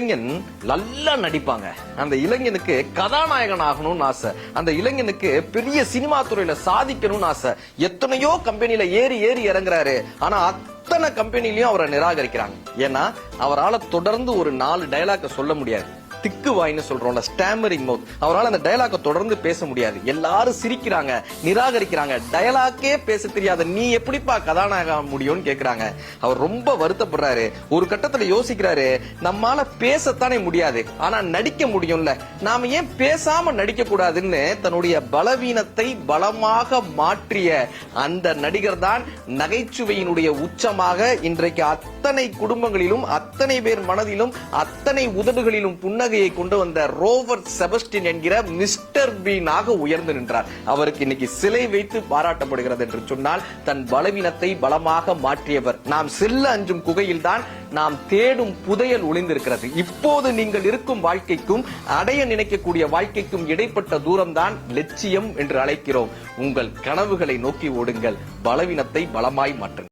இளைஞன் நல்லா நடிப்பாங்க. அந்த இளைஞனுக்கு கதாநாயகன் ஆகணும்னு ஆசை. அந்த இளைஞனுக்கு பெரிய சினிமா துறையில சாதிக்கணும்னு ஆசை. எத்தனையோ கம்பெனில ஏறி ஏறி இறங்குறாரு. ஆனா அத்தனை கம்பெனிலயும் அவரை நிராகரிக்கிறாங்க. ஏன்னா அவரால் தொடர்ந்து ஒரு 4 டயலாக சொல்ல முடியாது. திக்கு வாயின்னு சொல்றோம்ல, ஸ்டாமரிங் மவுத். அவரால் அந்த டயலாக தொடர்ந்து பேச முடியாது. எல்லாரும் சிரிக்கிறாங்க, நிராகரிக்கிறாங்க. டயலாக்கே பேச தெரியாத நீ எப்படிப்பா கதாநாயகம் முடியும்னு கேக்குறாங்க. அவர் ரொம்ப வருத்தப்படுறாரு. ஒரு கட்டத்துல யோசிக்கிறாரு, நம்மால பேசத்தானே முடியாது, ஆனா நடிக்க முடியும்ல, நாம ஏன் பேசாம நடிக்க கூடாதுன்னு தன்னுடைய பலவீனத்தை பலமாக மாற்றிய அந்த நடிகர் தான் நகைச்சுவையினுடைய உச்சமாக இன்றைக்கு அத்தனை குடும்பங்களிலும், அத்தனை பேர் மனதிலும், அத்தனை உதடுகளிலும் புன்னகையை கொண்டு வந்த ரோபர்ட் செபஸ்டியன் என்கிற மிஸ்டர் பீனாக உயர்ந்து நின்றார். அவருக்கு இன்னைக்கு சிலை வைத்து பாராட்டப்படுகிறது என்று சொன்னால் தன் பலவீனத்தை பலமாக மாற்றியவர். நாம் செல்ல அஞ்சும் குகையில் தான் நாம் தேடும் புதையல் ஒளிந்திருக்கிறது. இப்போது நீங்கள் இருக்கும் வாழ்க்கைக்கும் அடைய நினைக்கக்கூடிய வாழ்க்கைக்கும் இடைப்பட்ட தூரம் தான் லட்சியம் என்று அழைக்கிறோம். உங்கள் கனவுகளை நோக்கி ஓடுங்கள். பலவீனத்தை பலமாய் மாற்றுங்கள்.